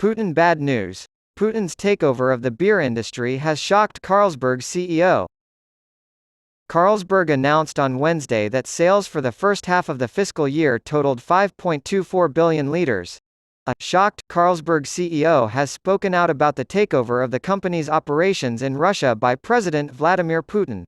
Putin Bad news. Putin's takeover of the beer industry has shocked Carlsberg's CEO. Carlsberg announced on Wednesday that sales for the first half of the fiscal year totaled 5.24 billion liters. A shocked Carlsberg CEO has spoken out about the takeover of the company's operations in Russia by President Vladimir Putin.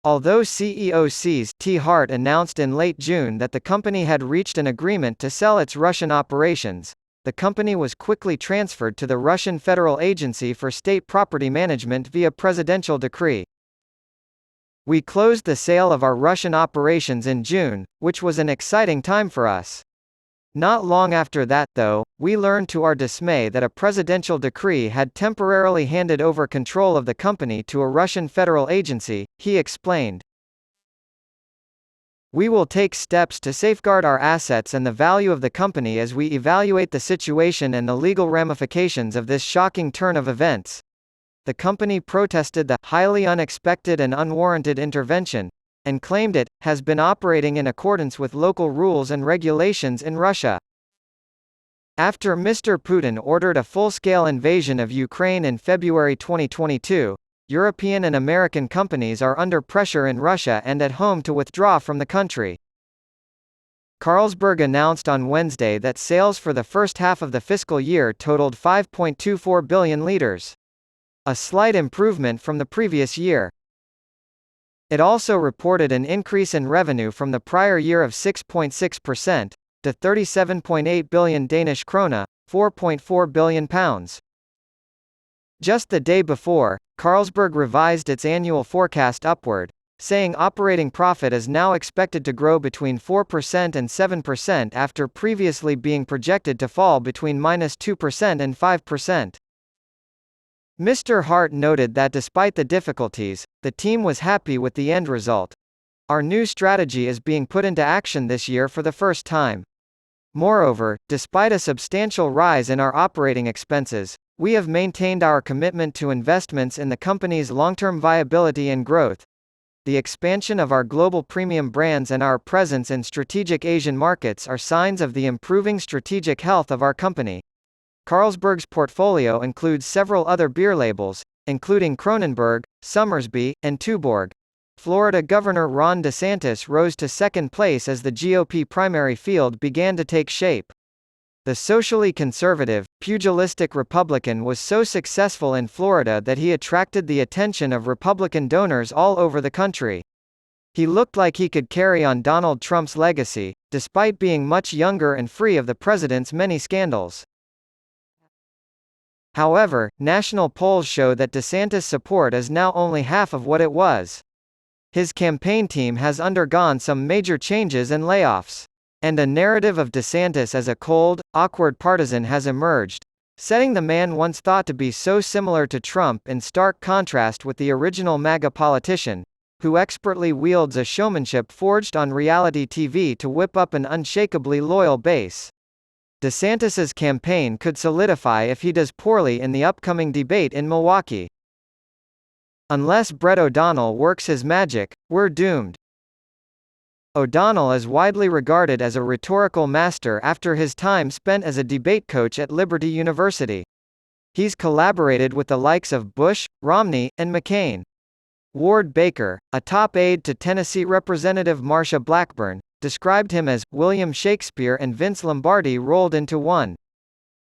Although CEO C.T. Hart announced in late June that the company had reached an agreement to sell its Russian operations, the company was quickly transferred to the Russian Federal Agency for State Property Management via presidential decree. "We closed the sale of our Russian operations in June, which was an exciting time for us. Not long after that, though, we learned to our dismay that a presidential decree had temporarily handed over control of the company to a Russian federal agency," he explained. "We will take steps to safeguard our assets and the value of the company as we evaluate the situation and the legal ramifications of this shocking turn of events." The company protested the highly unexpected and unwarranted intervention, and claimed it has been operating in accordance with local rules and regulations in Russia. After Mr. Putin ordered a full-scale invasion of Ukraine in February 2022, European and American companies are under pressure in Russia and at home to withdraw from the country. Carlsberg announced on Wednesday that sales for the first half of the fiscal year totaled 5.24 billion liters. A slight improvement from the previous year. It also reported an increase in revenue from the prior year of 6.6%, to 37.8 billion Danish krone, £4.4 billion. Just the day before, Carlsberg revised its annual forecast upward, saying operating profit is now expected to grow between 4% and 7% after previously being projected to fall between -2% and 5%. Mr. Hart noted that despite the difficulties, the team was happy with the end result. "Our new strategy is being put into action this year for the first time. Moreover, despite a substantial rise in our operating expenses, we have maintained our commitment to investments in the company's long-term viability and growth. The expansion of our global premium brands and our presence in strategic Asian markets are signs of the improving strategic health of our company." Carlsberg's portfolio includes several other beer labels, including Kronenbourg, Somersby, and Tuborg. Florida Governor Ron DeSantis rose to second place as the GOP primary field began to take shape. The socially conservative, pugilistic Republican was so successful in Florida that he attracted the attention of Republican donors all over the country. He looked like he could carry on Donald Trump's legacy, despite being much younger and free of the president's many scandals. However, national polls show that DeSantis' support is now only half of what it was. His campaign team has undergone some major changes and layoffs. And a narrative of DeSantis as a cold, awkward partisan has emerged, setting the man once thought to be so similar to Trump in stark contrast with the original MAGA politician, who expertly wields a showmanship forged on reality TV to whip up an unshakably loyal base. DeSantis's campaign could solidify if he does poorly in the upcoming debate in Milwaukee. "Unless Brett O'Donnell works his magic, we're doomed." O'Donnell is widely regarded as a rhetorical master after his time spent as a debate coach at Liberty University. He's collaborated with the likes of Bush, Romney, and McCain. Ward Baker, a top aide to Tennessee Representative Marsha Blackburn, described him as William Shakespeare and Vince Lombardi rolled into one.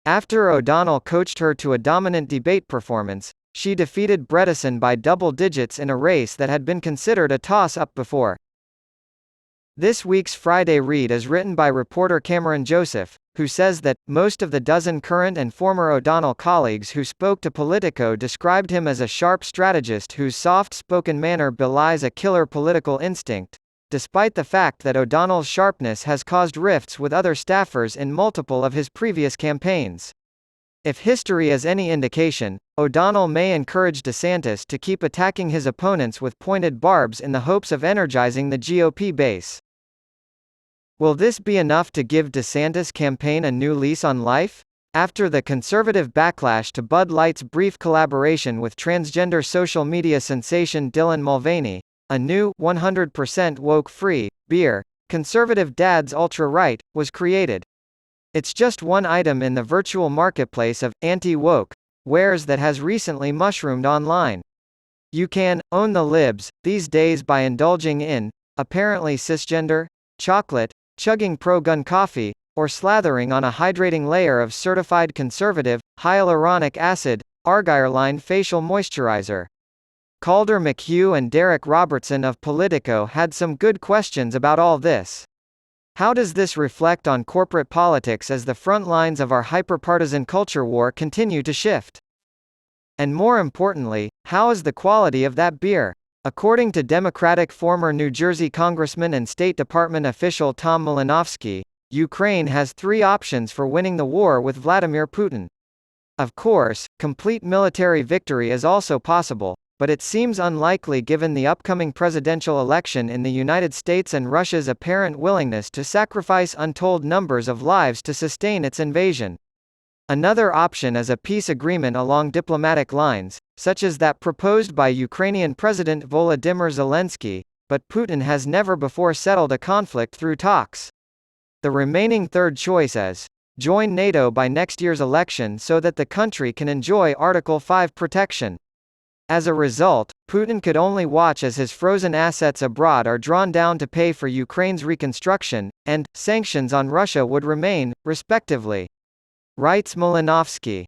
After O'Donnell coached her to a dominant debate performance, she defeated Bredesen by double digits in a race that had been considered a toss-up before. This week's Friday Read is written by reporter Cameron Joseph, who says that most of the dozen current and former O'Donnell colleagues who spoke to Politico described him as a sharp strategist whose soft-spoken manner belies a killer political instinct, despite the fact that O'Donnell's sharpness has caused rifts with other staffers in multiple of his previous campaigns. If history is any indication, O'Donnell may encourage DeSantis to keep attacking his opponents with pointed barbs in the hopes of energizing the GOP base. Will this be enough to give DeSantis' campaign a new lease on life? After the conservative backlash to Bud Light's brief collaboration with transgender social media sensation Dylan Mulvaney, a new 100% woke-free beer, Conservative Dad's Ultra Right, was created. It's just one item in the virtual marketplace of anti-woke wares that has recently mushroomed online. You can own the libs these days by indulging in apparently cisgender chocolate, chugging pro-gun coffee, or slathering on a hydrating layer of certified conservative hyaluronic acid argyroline facial moisturizer. Calder McHugh and Derek Robertson of Politico had some good questions about all this. How does this reflect on corporate politics as the front lines of our hyperpartisan culture war continue to shift? And more importantly, how is the quality of that beer? According to Democratic former New Jersey Congressman and State Department official Tom Malinowski, Ukraine has three options for winning the war with Vladimir Putin. Of course, complete military victory is also possible, but it seems unlikely given the upcoming presidential election in the United States and Russia's apparent willingness to sacrifice untold numbers of lives to sustain its invasion. Another option is a peace agreement along diplomatic lines, such as that proposed by Ukrainian President Volodymyr Zelensky, but Putin has never before settled a conflict through talks. The remaining third choice is join NATO by next year's election so that the country can enjoy Article 5 protection. As a result, Putin could only watch as his frozen assets abroad are drawn down to pay for Ukraine's reconstruction, and sanctions on Russia would remain, respectively. Writes Malinowski.